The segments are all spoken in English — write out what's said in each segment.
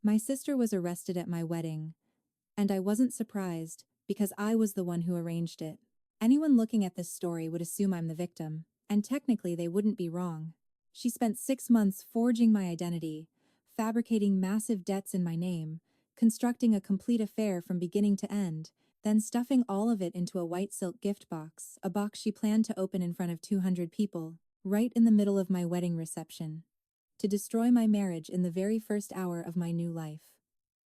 My sister was arrested at my wedding, and I wasn't surprised, because I was the one who arranged it. Anyone looking at this story would assume I'm the victim, and technically they wouldn't be wrong. She spent 6 months forging my identity, fabricating massive debts in my name, constructing a complete affair from beginning to end, then stuffing all of it into a white silk gift box, a box she planned to open in front of 200 people, right in the middle of my wedding reception, to destroy my marriage in the very first hour of my new life.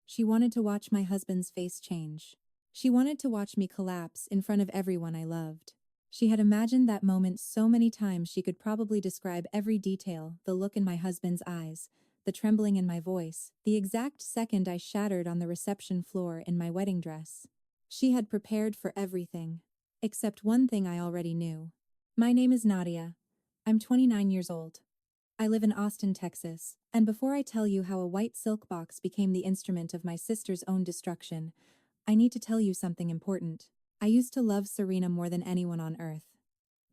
She wanted to watch my husband's face change. She wanted to watch me collapse in front of everyone I loved. She had imagined that moment so many times she could probably describe every detail, the look in my husband's eyes, the trembling in my voice, the exact second I shattered on the reception floor in my wedding dress. She had prepared for everything. Except one thing I already knew. My name is Nadia. I'm 29 years old. I live in Austin, Texas, and before I tell you how a white silk box became the instrument of my sister's own destruction, I need to tell you something important. I used to love Serena more than anyone on earth.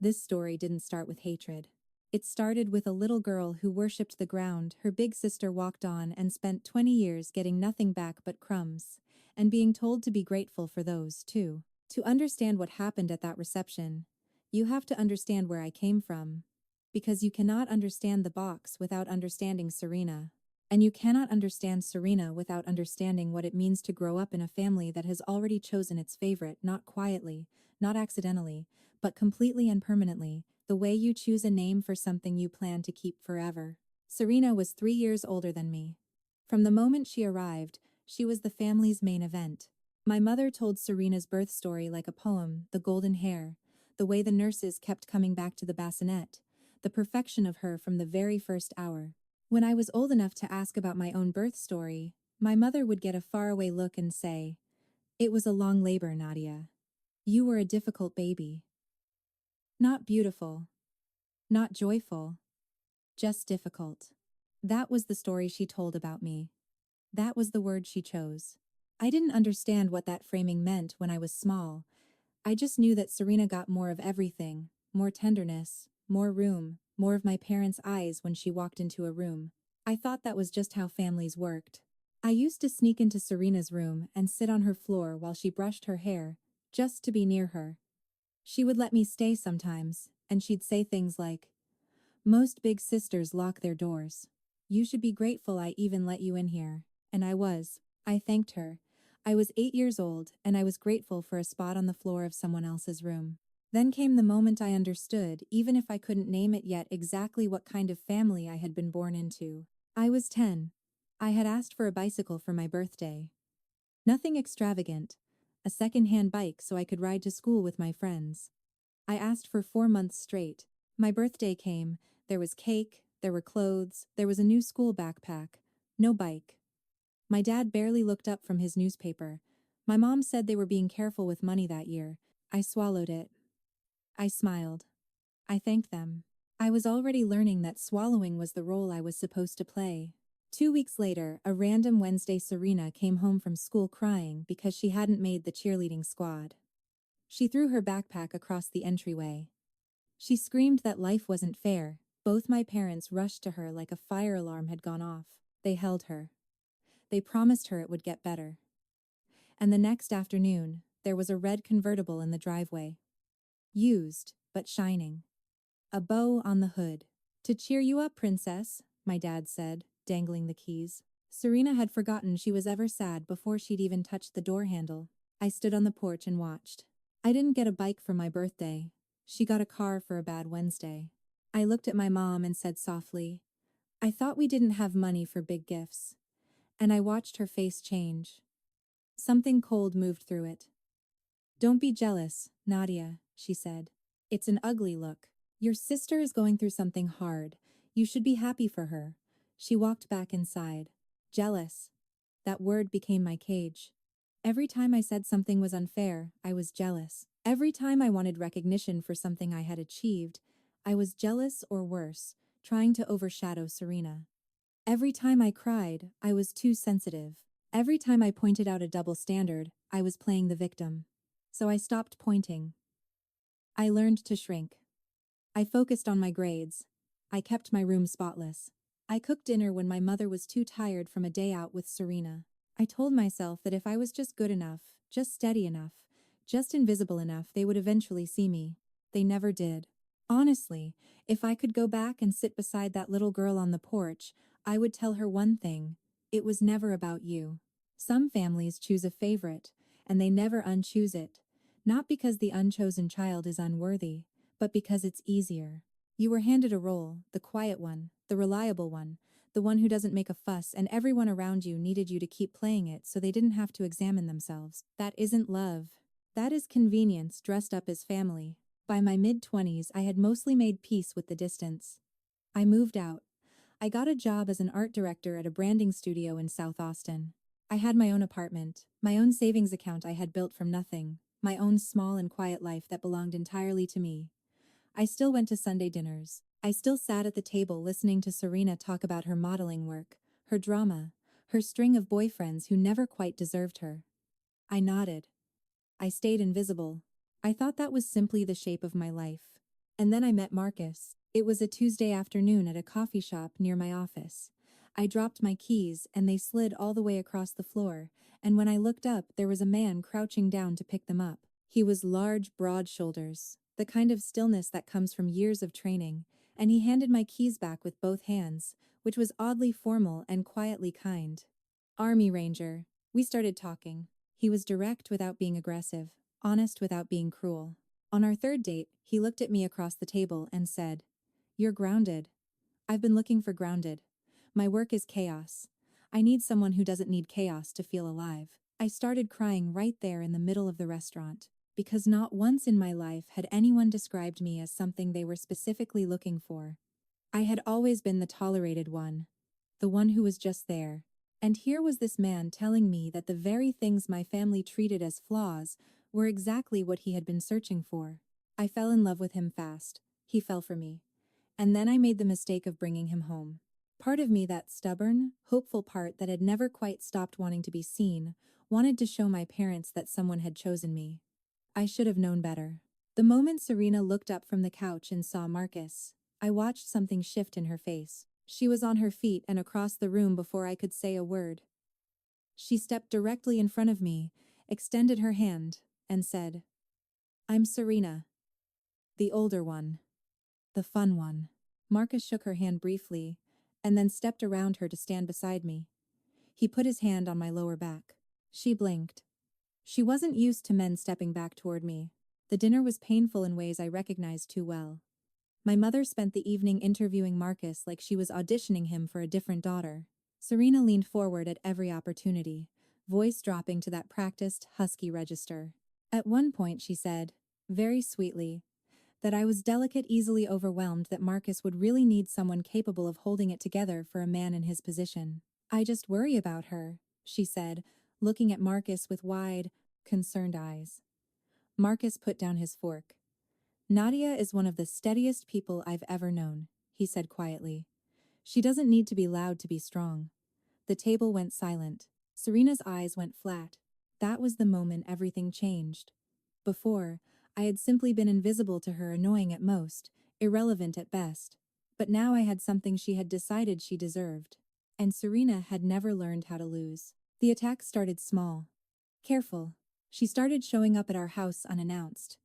This story didn't start with hatred. It started with a little girl who worshipped the ground her big sister walked on and spent 20 years getting nothing back but crumbs, and being told to be grateful for those, too. To understand what happened at that reception, you have to understand where I came from. Because you cannot understand the box without understanding Serena. And you cannot understand Serena without understanding what it means to grow up in a family that has already chosen its favorite, not quietly, not accidentally, but completely and permanently, the way you choose a name for something you plan to keep forever. Serena was 3 years older than me. From the moment she arrived, she was the family's main event. My mother told Serena's birth story like a poem, the golden hair, the way the nurses kept coming back to the bassinet, the perfection of her from the very first hour. When I was old enough to ask about my own birth story, my mother would get a faraway look and say, "It was a long labor, Nadia. You were a difficult baby. Not beautiful. Not joyful. Just difficult." That was the story she told about me. That was the word she chose. I didn't understand what that framing meant when I was small. I just knew that Serena got more of everything, more tenderness, more room, more of my parents' eyes when she walked into a room. I thought that was just how families worked. I used to sneak into Serena's room and sit on her floor while she brushed her hair, just to be near her. She would let me stay sometimes, and she'd say things like, "Most big sisters lock their doors. You should be grateful I even let you in here." And I was. I thanked her. I was 8 years old, and I was grateful for a spot on the floor of someone else's room. Then came the moment I understood, even if I couldn't name it yet, exactly what kind of family I had been born into. I was 10. I had asked for a bicycle for my birthday. Nothing extravagant. A second-hand bike so I could ride to school with my friends. I asked for 4 months straight. My birthday came, there was cake, there were clothes, there was a new school backpack. No bike. My dad barely looked up from his newspaper. My mom said they were being careful with money that year. I swallowed it. I smiled. I thanked them. I was already learning that swallowing was the role I was supposed to play. 2 weeks later, a random Wednesday, Serena came home from school crying because she hadn't made the cheerleading squad. She threw her backpack across the entryway. She screamed that life wasn't fair. Both my parents rushed to her like a fire alarm had gone off. They held her. They promised her it would get better. And the next afternoon, there was a red convertible in the driveway. Used, but shining. A bow on the hood. "To cheer you up, princess," my dad said, dangling the keys. Serena had forgotten she was ever sad before she'd even touched the door handle. I stood on the porch and watched. I didn't get a bike for my birthday. She got a car for a bad Wednesday. I looked at my mom and said softly, "I thought we didn't have money for big gifts." And I watched her face change. Something cold moved through it. "Don't be jealous, Nadia," she said. "It's an ugly look. Your sister is going through something hard. You should be happy for her." She walked back inside. Jealous. That word became my cage. Every time I said something was unfair, I was jealous. Every time I wanted recognition for something I had achieved, I was jealous, or worse, trying to overshadow Serena. Every time I cried, I was too sensitive. Every time I pointed out a double standard, I was playing the victim. So I stopped pointing. I learned to shrink. I focused on my grades. I kept my room spotless. I cooked dinner when my mother was too tired from a day out with Serena. I told myself that if I was just good enough, just steady enough, just invisible enough, they would eventually see me. They never did. Honestly, if I could go back and sit beside that little girl on the porch, I would tell her one thing: it was never about you. Some families choose a favorite, and they never unchoose it. Not because the unchosen child is unworthy, but because it's easier. You were handed a role, the quiet one, the reliable one, the one who doesn't make a fuss, and everyone around you needed you to keep playing it so they didn't have to examine themselves. That isn't love. That is convenience dressed up as family. By my mid-20s, I had mostly made peace with the distance. I moved out. I got a job as an art director at a branding studio in South Austin. I had my own apartment, my own savings account I had built from nothing, my own small and quiet life that belonged entirely to me. I still went to Sunday dinners. I still sat at the table listening to Serena talk about her modeling work, her drama, her string of boyfriends who never quite deserved her. I nodded. I stayed invisible. I thought that was simply the shape of my life. And then I met Marcus. It was a Tuesday afternoon at a coffee shop near my office. I dropped my keys and they slid all the way across the floor, and when I looked up, there was a man crouching down to pick them up. He was large, broad shoulders, the kind of stillness that comes from years of training, and he handed my keys back with both hands, which was oddly formal and quietly kind. Army Ranger. We started talking. He was direct without being aggressive, honest without being cruel. On our third date, he looked at me across the table and said, "You're grounded." I've been looking for grounded. My work is chaos. I need someone who doesn't need chaos to feel alive. I started crying right there in the middle of the restaurant, because not once in my life had anyone described me as something they were specifically looking for. I had always been the tolerated one, the one who was just there. And here was this man telling me that the very things my family treated as flaws were exactly what he had been searching for. I fell in love with him fast. He fell for me. And then I made the mistake of bringing him home. Part of me, that stubborn, hopeful part that had never quite stopped wanting to be seen, wanted to show my parents that someone had chosen me. I should have known better. The moment Serena looked up from the couch and saw Marcus, I watched something shift in her face. She was on her feet and across the room before I could say a word. She stepped directly in front of me, extended her hand, and said, "I'm Serena. The older one. The fun one." Marcus shook her hand briefly, and then stepped around her to stand beside me. He put his hand on my lower back. She blinked. She wasn't used to men stepping back toward me. The dinner was painful in ways I recognized too well. My mother spent the evening interviewing Marcus like she was auditioning him for a different daughter. Serena leaned forward at every opportunity, voice dropping to that practiced, husky register. At one point she said, very sweetly, that I was delicate, easily overwhelmed, that Marcus would really need someone capable of holding it together for a man in his position. "I just worry about her," she said, looking at Marcus with wide, concerned eyes. Marcus put down his fork. "Nadia is one of the steadiest people I've ever known," he said quietly. "She doesn't need to be loud to be strong." The table went silent. Serena's eyes went flat. That was the moment everything changed. Before, I had simply been invisible to her, annoying at most, irrelevant at best. But now I had something she had decided she deserved. And Serena had never learned how to lose. The attack started small. Careful. She started showing up at our house unannounced.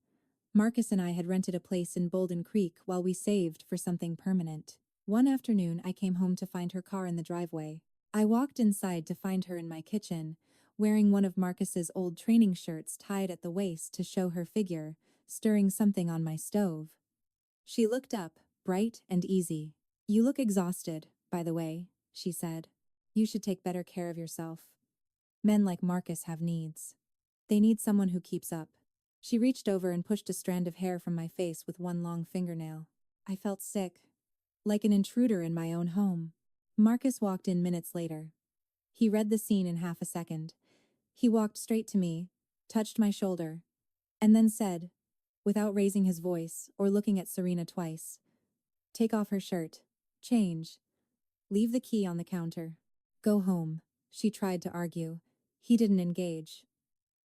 Marcus and I had rented a place in Bolden Creek while we saved for something permanent. One afternoon I came home to find her car in the driveway. I walked inside to find her in my kitchen, wearing one of Marcus's old training shirts tied at the waist to show her figure, stirring something on my stove. She looked up, bright and easy. "You look exhausted, by the way," she said. "You should take better care of yourself. Men like Marcus have needs. They need someone who keeps up." She reached over and pushed a strand of hair from my face with one long fingernail. I felt sick, like an intruder in my own home. Marcus walked in minutes later. He read the scene in half a second. He walked straight to me, touched my shoulder, and then said, without raising his voice or looking at Serena twice, "Take off her shirt. Change. Leave the key on the counter. Go home." She tried to argue. He didn't engage.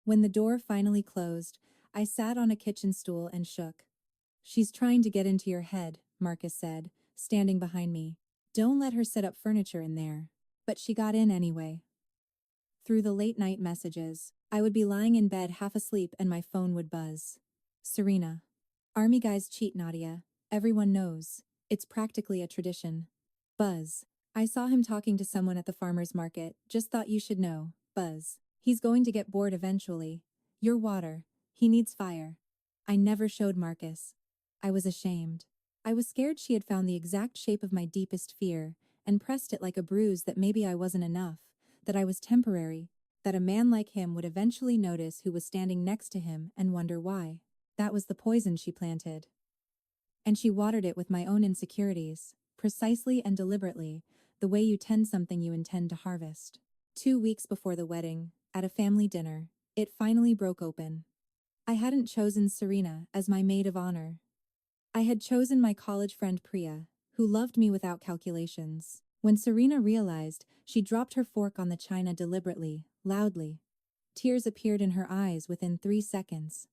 When the door finally closed, I sat on a kitchen stool and shook. "She's trying to get into your head," Marcus said, standing behind me. Don't let her set up furniture in there. But she got in anyway. Through the late-night messages, I would be lying in bed half asleep and my phone would buzz. Serena. Army guys cheat, Nadia. Everyone knows. It's practically a tradition. Buzz. I saw him talking to someone at the farmer's market. Just thought you should know. Buzz. He's going to get bored eventually. Your water. He needs fire. I never showed Marcus. I was ashamed. I was scared she had found the exact shape of my deepest fear and pressed it like a bruise that maybe I wasn't enough, that I was temporary, that a man like him would eventually notice who was standing next to him and wonder why. That was the poison she planted. And she watered it with my own insecurities, precisely and deliberately, the way you tend something you intend to harvest. 2 weeks before the wedding, at a family dinner, it finally broke open. I hadn't chosen Serena as my maid of honor. I had chosen my college friend Priya, who loved me without calculations. When Serena realized, she dropped her fork on the china deliberately, loudly. Tears appeared in her eyes within 3 seconds.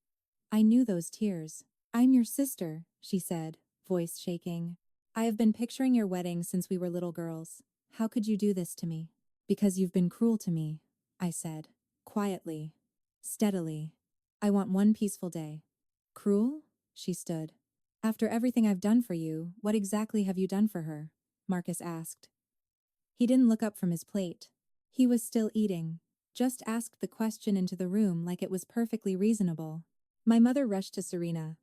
I knew those tears. I'm your sister, she said, voice shaking. I have been picturing your wedding since we were little girls. How could you do this to me? Because you've been cruel to me, I said, quietly, steadily. I want one peaceful day. Cruel? She stood. After everything I've done for you, what exactly have you done for her? Marcus asked. He didn't look up from his plate. He was still eating. Just asked the question into the room like it was perfectly reasonable. My mother rushed to Serena.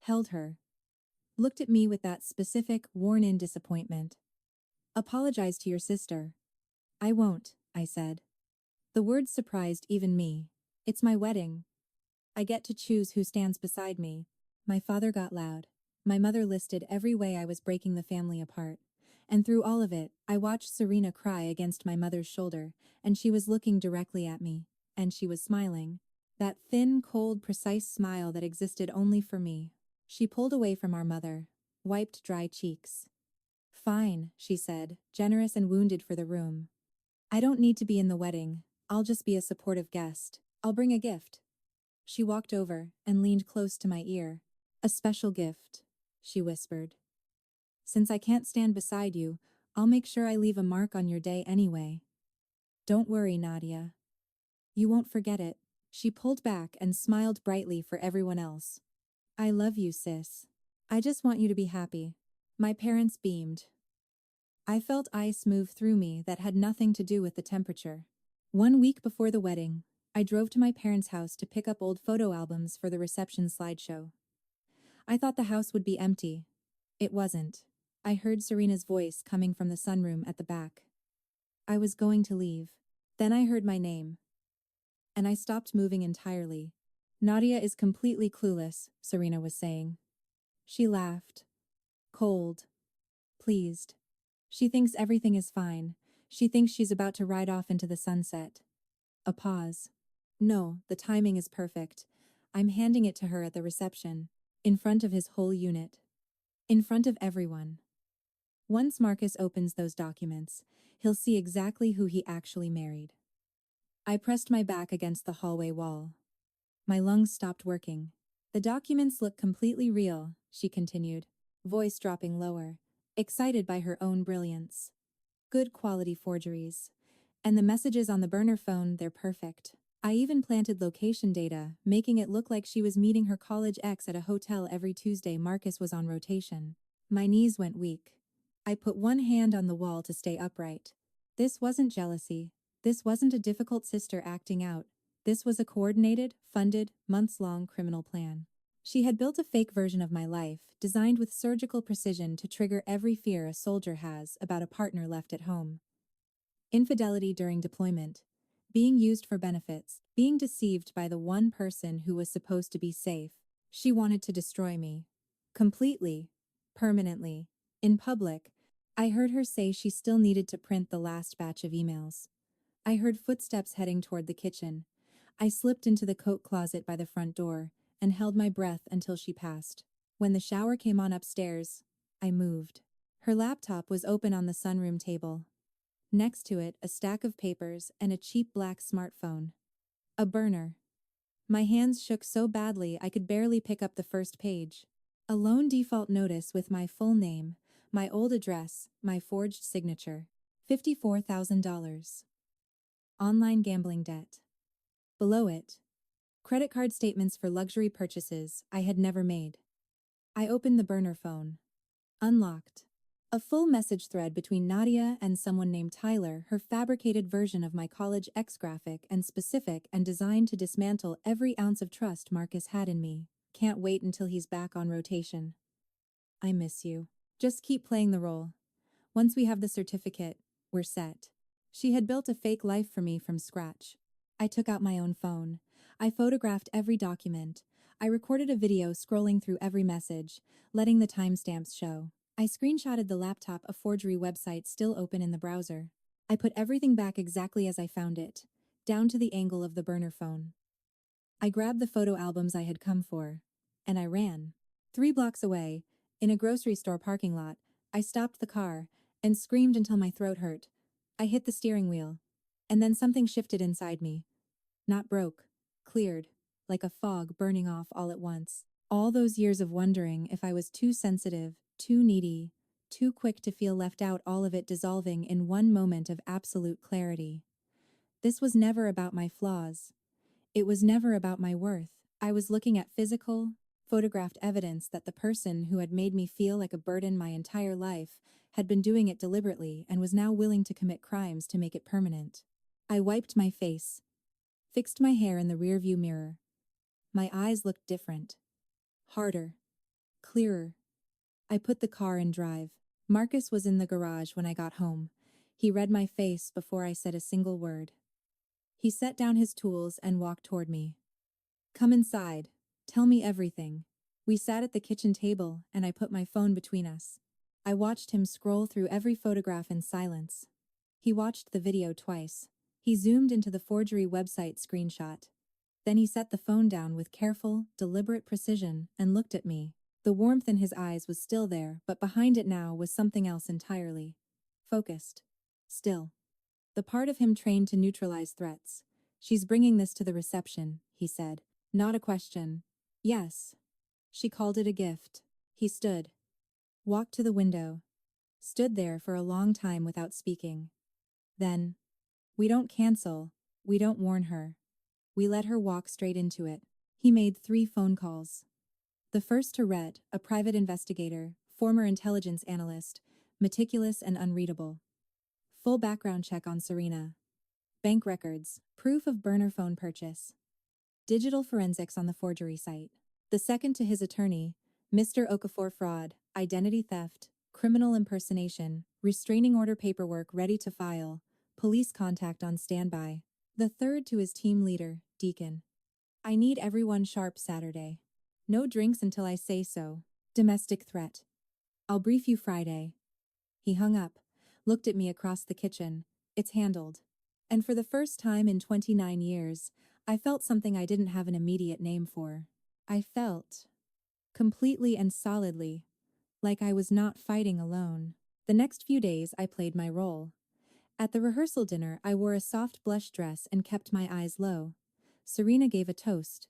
Held her. Looked at me with that specific, worn-in disappointment. Apologize to your sister. I won't, I said. The words surprised even me. It's my wedding. I get to choose who stands beside me. My father got loud. My mother listed every way I was breaking the family apart. And through all of it, I watched Serena cry against my mother's shoulder, and she was looking directly at me. And she was smiling. That thin, cold, precise smile that existed only for me. She pulled away from our mother, wiped dry cheeks. Fine, she said, generous and wounded for the room. I don't need to be in the wedding. I'll just be a supportive guest. I'll bring a gift. She walked over and leaned close to my ear. A special gift, she whispered. Since I can't stand beside you, I'll make sure I leave a mark on your day anyway. Don't worry, Nadia. You won't forget it. She pulled back and smiled brightly for everyone else. I love you, sis. I just want you to be happy. My parents beamed. I felt ice move through me that had nothing to do with the temperature. 1 week before the wedding, I drove to my parents' house to pick up old photo albums for the reception slideshow. I thought the house would be empty. It wasn't. I heard Serena's voice coming from the sunroom at the back. I was going to leave. Then I heard my name. And I stopped moving entirely. Nadia is completely clueless, Serena was saying. She laughed. Cold. Pleased. She thinks everything is fine. She thinks she's about to ride off into the sunset. A pause. No, the timing is perfect. I'm handing it to her at the reception, in front of his whole unit. In front of everyone. Once Marcus opens those documents, he'll see exactly who he actually married. I pressed my back against the hallway wall. My lungs stopped working. The documents look completely real, she continued, voice dropping lower, excited by her own brilliance. Good quality forgeries. And the messages on the burner phone, they're perfect. I even planted location data, making it look like she was meeting her college ex at a hotel every Tuesday Marcus was on rotation. My knees went weak. I put one hand on the wall to stay upright. This wasn't jealousy. This wasn't a difficult sister acting out. This was a coordinated, funded, months-long criminal plan. She had built a fake version of my life, designed with surgical precision to trigger every fear a soldier has about a partner left at home. Infidelity during deployment. Being used for benefits. Being deceived by the one person who was supposed to be safe. She wanted to destroy me. Completely. Permanently. In public. I heard her say she still needed to print the last batch of emails. I heard footsteps heading toward the kitchen. I slipped into the coat closet by the front door and held my breath until she passed. When the shower came on upstairs, I moved. Her laptop was open on the sunroom table. Next to it, a stack of papers and a cheap black smartphone. A burner. My hands shook so badly I could barely pick up the first page. A lone default notice with my full name, My old address, my forged signature. $54,000. Online gambling debt. Below it, credit card statements for luxury purchases I had never made. I opened the burner phone. Unlocked. A full message thread between Nadia and someone named Tyler, her fabricated version of my college ex-graphic and specific and designed to dismantle every ounce of trust Marcus had in me. Can't wait until he's back on rotation. I miss you. Just keep playing the role. Once we have the certificate, we're set. She had built a fake life for me from scratch. I took out my own phone. I photographed every document. I recorded a video scrolling through every message, letting the timestamps show. I screenshotted the laptop, a forgery website still open in the browser. I put everything back exactly as I found it, down to the angle of the burner phone. I grabbed the photo albums I had come for, and I ran. 3 blocks away, in a grocery store parking lot, I stopped the car and screamed until my throat hurt. I hit the steering wheel, and then something shifted inside me. Not broke, cleared, like a fog burning off all at once. All those years of wondering if I was too sensitive, too needy, too quick to feel left out, all of it dissolving in one moment of absolute clarity. This was never about my flaws. It was never about my worth. I was looking at physical, photographed evidence that the person who had made me feel like a burden my entire life had been doing it deliberately and was now willing to commit crimes to make it permanent. I wiped my face, fixed my hair in the rearview mirror. My eyes looked different. Harder. Clearer. I put the car in drive. Marcus was in the garage when I got home. He read my face before I said a single word. He set down his tools and walked toward me. Come inside. Tell me everything. We sat at the kitchen table and I put my phone between us. I watched him scroll through every photograph in silence. He watched the video twice. He zoomed into the forgery website screenshot. Then he set the phone down with careful, deliberate precision and looked at me. The warmth in his eyes was still there, but behind it now was something else entirely. Focused. Still. The part of him trained to neutralize threats. She's bringing this to the reception, he said. Not a question. Yes. She called it a gift. He stood. Walked to the window. Stood there for a long time without speaking. Then, we don't cancel. We don't warn her. We let her walk straight into it. He made 3 phone calls. The first to Rhett, a private investigator, former intelligence analyst, meticulous and unreadable. Full background check on Serena. Bank records, proof of burner phone purchase. Digital forensics on the forgery site. The second to his attorney, Mr. Okafor fraud, identity theft, criminal impersonation, restraining order paperwork ready to file, police contact on standby. The third to his team leader, Deacon. I need everyone sharp Saturday. No drinks until I say so. Domestic threat. I'll brief you Friday. He hung up, looked at me across the kitchen. It's handled. And for the first time in 29 years, I felt something I didn't have an immediate name for. I felt, completely and solidly, like I was not fighting alone. The next few days I played my role. At the rehearsal dinner I wore a soft blush dress and kept my eyes low. Serena gave a toast.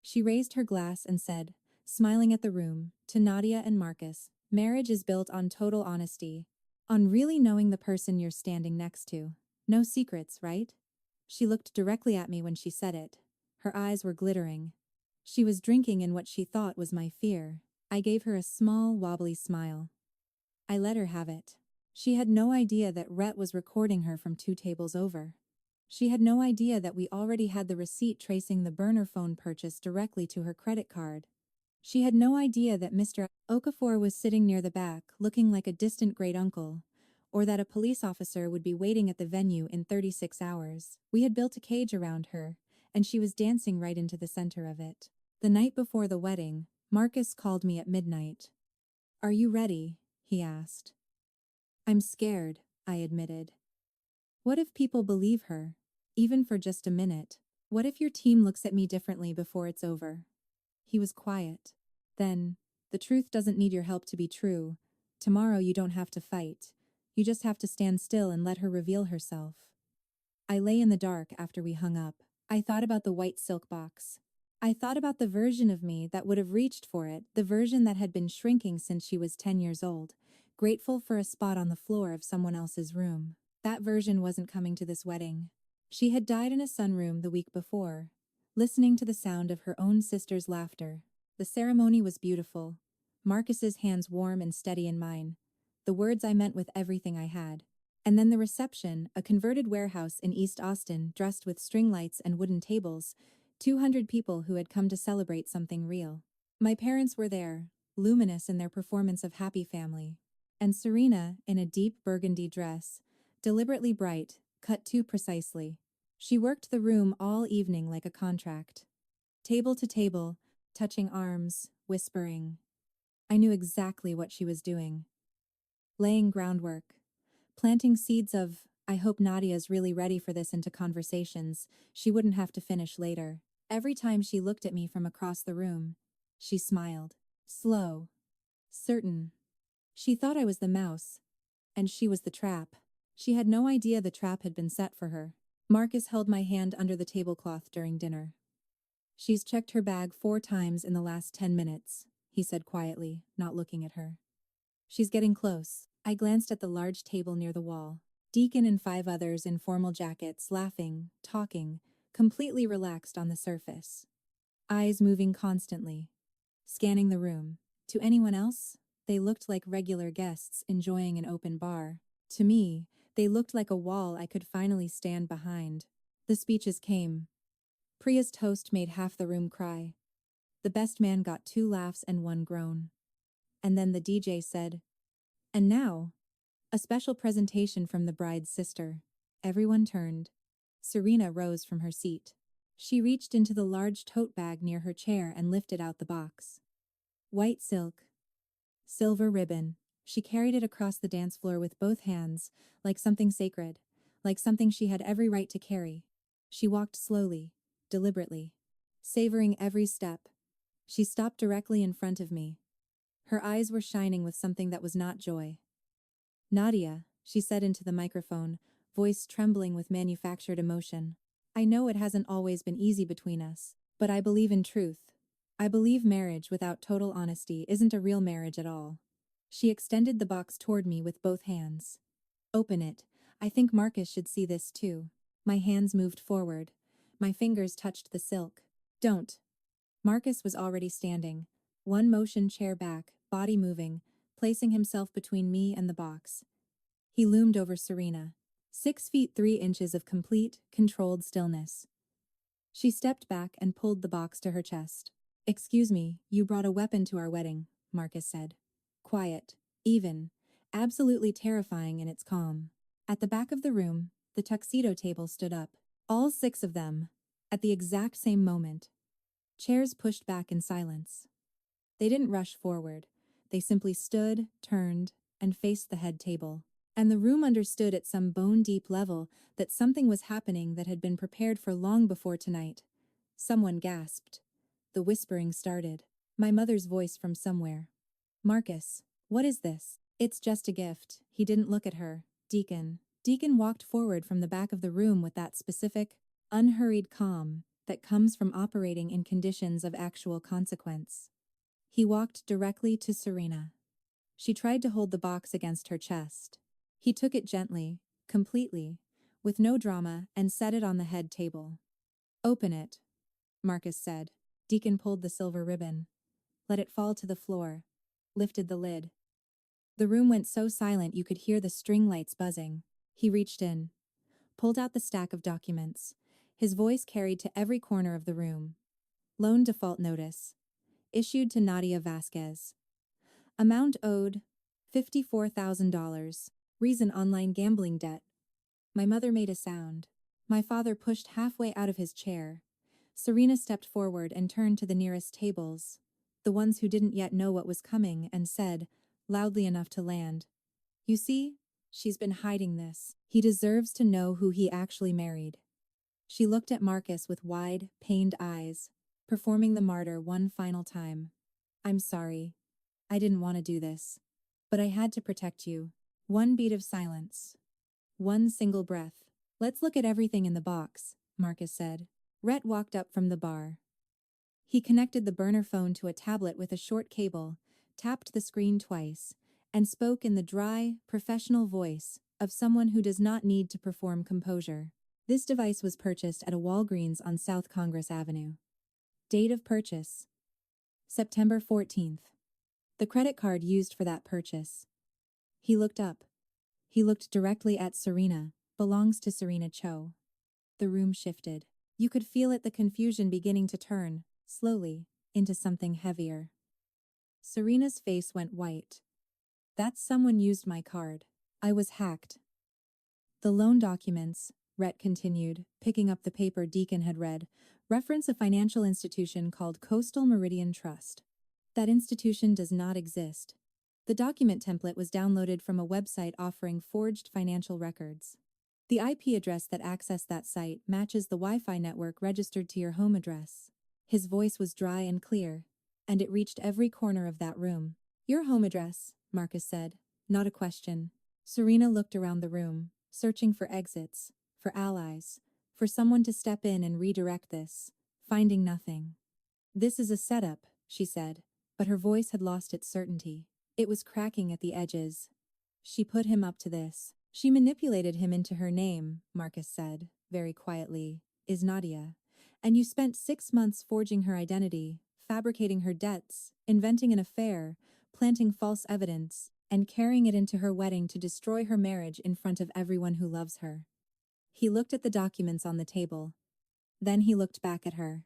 She raised her glass and said, smiling at the room, to Nadia and Marcus, marriage is built on total honesty. On really knowing the person you're standing next to. No secrets, right? She looked directly at me when she said it. Her eyes were glittering. She was drinking in what she thought was my fear. I gave her a small, wobbly smile. I let her have it. She had no idea that Rhett was recording her from 2 tables over. She had no idea that we already had the receipt tracing the burner phone purchase directly to her credit card. She had no idea that Mr. Okafor was sitting near the back, looking like a distant great-uncle, or that a police officer would be waiting at the venue in 36 hours. We had built a cage around her, and she was dancing right into the center of it. The night before the wedding, Marcus called me at midnight. Are you ready? He asked. I'm scared, I admitted. What if people believe her? Even for just a minute. What if your team looks at me differently before it's over? He was quiet. Then, the truth doesn't need your help to be true. Tomorrow you don't have to fight. You just have to stand still and let her reveal herself. I lay in the dark after we hung up. I thought about the white silk box. I thought about the version of me that would have reached for it, the version that had been shrinking since she was 10 years old, grateful for a spot on the floor of someone else's room. That version wasn't coming to this wedding. She had died in a sunroom the week before, listening to the sound of her own sister's laughter. The ceremony was beautiful. Marcus's hands warm and steady in mine. The words I meant with everything I had. And then the reception, a converted warehouse in East Austin dressed with string lights and wooden tables, 200 people who had come to celebrate something real. My parents were there, luminous in their performance of Happy Family. And Serena, in a deep burgundy dress, deliberately bright, cut too precisely. She worked the room all evening like a contract. Table to table, touching arms, whispering. I knew exactly what she was doing. Laying groundwork. Planting seeds of, I hope Nadia's really ready for this into conversations she wouldn't have to finish later. Every time she looked at me from across the room, she smiled. Slow. Certain. She thought I was the mouse. And she was the trap. She had no idea the trap had been set for her. Marcus held my hand under the tablecloth during dinner. She's checked her bag 4 times in the last 10 minutes, he said quietly, not looking at her. She's getting close. I glanced at the large table near the wall. Deacon and 5 others in formal jackets, laughing, talking, completely relaxed on the surface. Eyes moving constantly. Scanning the room. To anyone else, they looked like regular guests enjoying an open bar. To me, they looked like a wall I could finally stand behind. The speeches came. Priya's toast made half the room cry. The best man got 2 laughs and 1 groan. And then the DJ said, "And now, a special presentation from the bride's sister." Everyone turned. Serena rose from her seat. She reached into the large tote bag near her chair and lifted out the box. White silk. Silver ribbon. She carried it across the dance floor with both hands, like something sacred, like something she had every right to carry. She walked slowly, deliberately, savoring every step. She stopped directly in front of me. Her eyes were shining with something that was not joy. "Nadia," she said into the microphone, voice trembling with manufactured emotion. "I know it hasn't always been easy between us, but I believe in truth. I believe marriage without total honesty isn't a real marriage at all." She extended the box toward me with both hands. "Open it. I think Marcus should see this too." My hands moved forward. My fingers touched the silk. "Don't." Marcus was already standing, one motion chair back, body moving, placing himself between me and the box. He loomed over Serena. 6 feet 3 inches of complete, controlled stillness. She stepped back and pulled the box to her chest. "Excuse me, you brought a weapon to our wedding," Marcus said. Quiet, even, absolutely terrifying in its calm. At the back of the room, the tuxedo table stood up. All 6 of them, at the exact same moment. Chairs pushed back in silence. They didn't rush forward. They simply stood, turned, and faced the head table. And the room understood at some bone-deep level that something was happening that had been prepared for long before tonight. Someone gasped. The whispering started. My mother's voice from somewhere. "Marcus, what is this?" "It's just a gift." He didn't look at her. "Deacon." Deacon walked forward from the back of the room with that specific, unhurried calm that comes from operating in conditions of actual consequence. He walked directly to Serena. She tried to hold the box against her chest. He took it gently, completely, with no drama, and set it on the head table. "Open it," Marcus said. Deacon pulled the silver ribbon. Let it fall to the floor. Lifted the lid. The room went so silent you could hear the string lights buzzing. He reached in. Pulled out the stack of documents. His voice carried to every corner of the room. Loan default notice. Issued to Nadia Vasquez. Amount owed, $54,000. Reason online gambling debt. My mother made a sound. My father pushed halfway out of his chair. Serena stepped forward and turned to the nearest tables, the ones who didn't yet know what was coming, and said, loudly enough to land, "You see, she's been hiding this. He deserves to know who he actually married." She looked at Marcus with wide, pained eyes, performing the martyr one final time. "I'm sorry. I didn't want to do this. But I had to protect you." One beat of silence. One single breath. "Let's look at everything in the box," Marcus said. Rhett walked up from the bar. He connected the burner phone to a tablet with a short cable, tapped the screen twice, and spoke in the dry, professional voice of someone who does not need to perform composure. This device was purchased at a Walgreens on South Congress Avenue. Date of purchase: September 14th. The credit card used for that purchase. He looked up. He looked directly at Serena. Belongs to Serena Cho. The room shifted. You could feel it, the confusion beginning to turn, slowly, into something heavier. Serena's face went white. That someone used my card. I was hacked. The loan documents, Rhett continued, picking up the paper Deacon had read, reference a financial institution called Coastal Meridian Trust. That institution does not exist. The document template was downloaded from a website offering forged financial records. The IP address that accessed that site matches the Wi-Fi network registered to your home address. His voice was dry and clear, and it reached every corner of that room. Your home address, Marcus said, not a question. Serena looked around the room, searching for exits, for allies, for someone to step in and redirect this, finding nothing. This is a setup, she said, but her voice had lost its certainty. It was cracking at the edges. She put him up to this. She manipulated him into her name, Marcus said, very quietly, is Nadia. And you spent 6 months forging her identity, fabricating her debts, inventing an affair, planting false evidence, and carrying it into her wedding to destroy her marriage in front of everyone who loves her. He looked at the documents on the table. Then he looked back at her.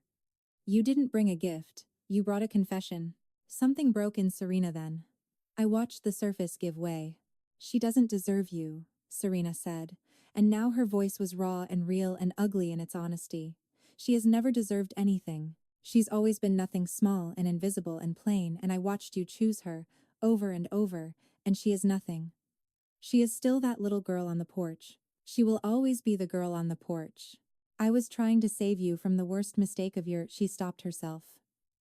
You didn't bring a gift, you brought a confession. Something broke in Serena then. I watched the surface give way. She doesn't deserve you, Serena said, and now her voice was raw and real and ugly in its honesty. She has never deserved anything. She's always been nothing, small and invisible and plain, and I watched you choose her, over and over, and she is nothing. She is still that little girl on the porch. She will always be the girl on the porch. I was trying to save you from the worst mistake of your— She stopped herself.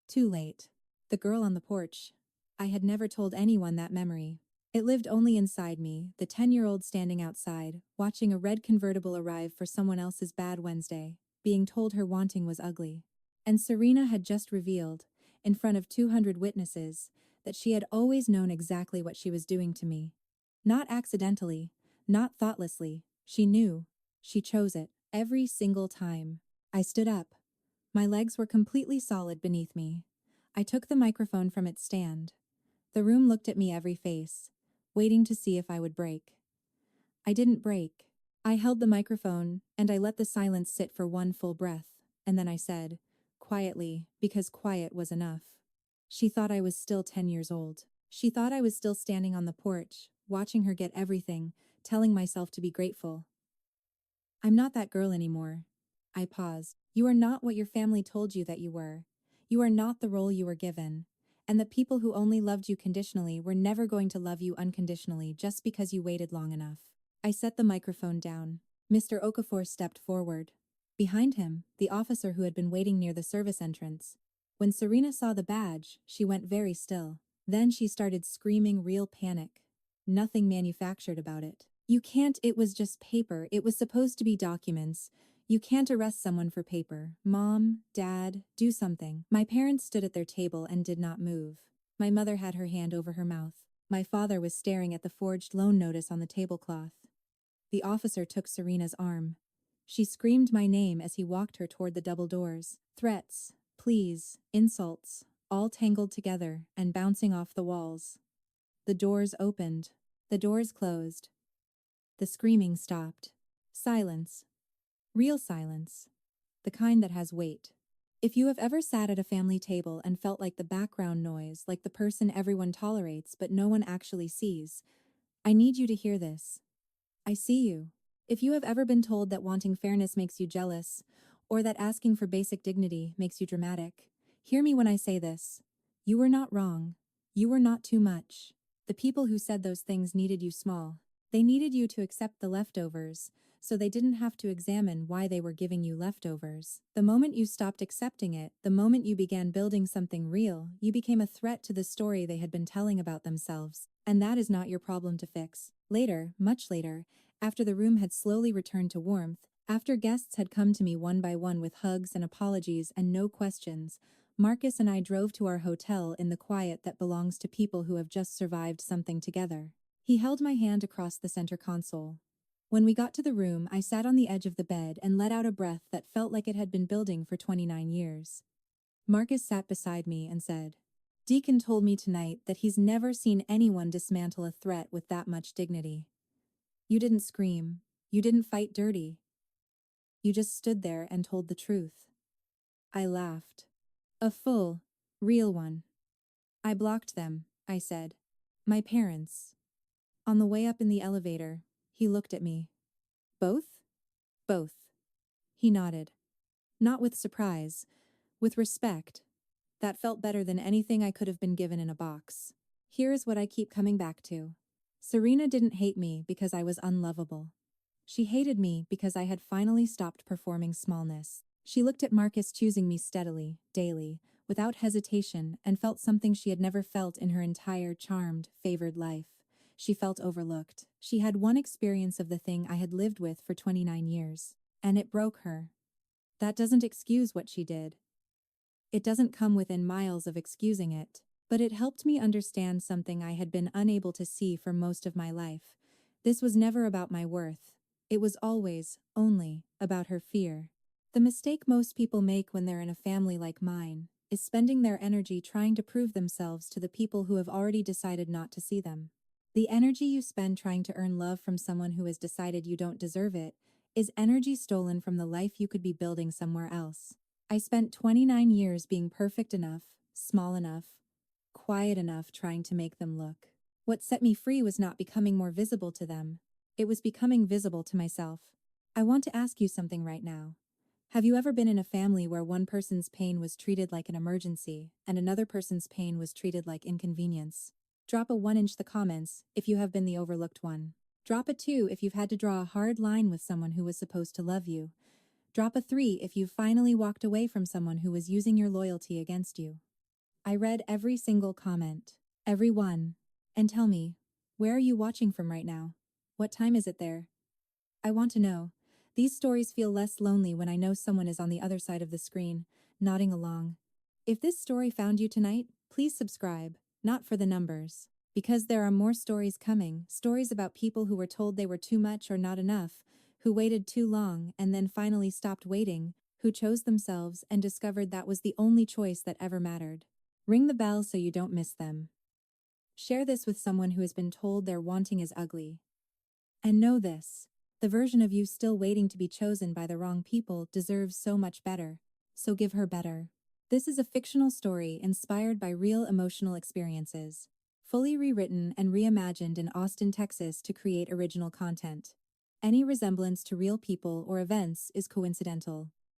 Too late. The girl on the porch. I had never told anyone that memory. It lived only inside me, the 10-year-old standing outside, watching a red convertible arrive for someone else's bad Wednesday, being told her wanting was ugly. And Serena had just revealed, in front of 200 witnesses, that she had always known exactly what she was doing to me. Not accidentally, not thoughtlessly, she knew. She chose it, every single time. I stood up. My legs were completely solid beneath me. I took the microphone from its stand. The room looked at me, every face, waiting to see if I would break. I didn't break. I held the microphone, and I let the silence sit for one full breath, and then I said, quietly, because quiet was enough. She thought I was still 10 years old. She thought I was still standing on the porch, watching her get everything, telling myself to be grateful. I'm not that girl anymore. I paused. You are not what your family told you that you were. You are not the role you were given. And the people who only loved you conditionally were never going to love you unconditionally just because you waited long enough. I set the microphone down. Mr. Okafor stepped forward. Behind him, the officer who had been waiting near the service entrance. When Serena saw the badge, she went very still. Then she started screaming, real panic. Nothing manufactured about it. You can't, it was just paper, it was supposed to be documents. You can't arrest someone for paper. Mom, Dad, do something. My parents stood at their table and did not move. My mother had her hand over her mouth. My father was staring at the forged loan notice on the tablecloth. The officer took Serena's arm. She screamed my name as he walked her toward the double doors. Threats, pleas, insults, all tangled together and bouncing off the walls. The doors opened. The doors closed. The screaming stopped. Silence. Real silence. The kind that has weight. If you have ever sat at a family table and felt like the background noise, like the person everyone tolerates but no one actually sees, I need you to hear this. I see you. If you have ever been told that wanting fairness makes you jealous, or that asking for basic dignity makes you dramatic, hear me when I say this. You were not wrong. You were not too much. The people who said those things needed you small. They needed you to accept the leftovers, so they didn't have to examine why they were giving you leftovers. The moment you stopped accepting it, the moment you began building something real, you became a threat to the story they had been telling about themselves. And that is not your problem to fix. Later, much later, after the room had slowly returned to warmth, after guests had come to me one by one with hugs and apologies and no questions, Marcus and I drove to our hotel in the quiet that belongs to people who have just survived something together. He held my hand across the center console. When we got to the room, I sat on the edge of the bed and let out a breath that felt like it had been building for 29 years. Marcus sat beside me and said, "Deacon told me tonight that he's never seen anyone dismantle a threat with that much dignity. You didn't scream. You didn't fight dirty. You just stood there and told the truth." I laughed. A full, real one. "I blocked them," I said. "My parents." On the way up in the elevator, he looked at me. "Both?" "Both." He nodded. Not with surprise, with respect. That felt better than anything I could have been given in a box. Here is what I keep coming back to. Serena didn't hate me because I was unlovable. She hated me because I had finally stopped performing smallness. She looked at Marcus choosing me steadily, daily, without hesitation, and felt something she had never felt in her entire charmed, favored life. She felt overlooked. She had one experience of the thing I had lived with for 29 years, and it broke her. That doesn't excuse what she did. It doesn't come within miles of excusing it, but it helped me understand something I had been unable to see for most of my life. This was never about my worth. It was always, only, about her fear. The mistake most people make when they're in a family like mine is spending their energy trying to prove themselves to the people who have already decided not to see them. The energy you spend trying to earn love from someone who has decided you don't deserve it is energy stolen from the life you could be building somewhere else. I spent 29 years being perfect enough, small enough, quiet enough trying to make them look. What set me free was not becoming more visible to them. It was becoming visible to myself. I want to ask you something right now. Have you ever been in a family where one person's pain was treated like an emergency and another person's pain was treated like inconvenience? Drop a 1 in the comments if you have been the overlooked one. Drop a 2 if you've had to draw a hard line with someone who was supposed to love you. Drop a 3 if you've finally walked away from someone who was using your loyalty against you. I read every single comment. Every one. And tell me, where are you watching from right now? What time is it there? I want to know. These stories feel less lonely when I know someone is on the other side of the screen, nodding along. If this story found you tonight, please subscribe, not for the numbers. Because there are more stories coming, stories about people who were told they were too much or not enough, who waited too long and then finally stopped waiting, who chose themselves and discovered that was the only choice that ever mattered. Ring the bell so you don't miss them. Share this with someone who has been told their wanting is ugly. And know this. The version of you still waiting to be chosen by the wrong people deserves so much better. So give her better. This is a fictional story inspired by real emotional experiences, fully rewritten and reimagined in Austin, Texas to create original content. Any resemblance to real people or events is coincidental.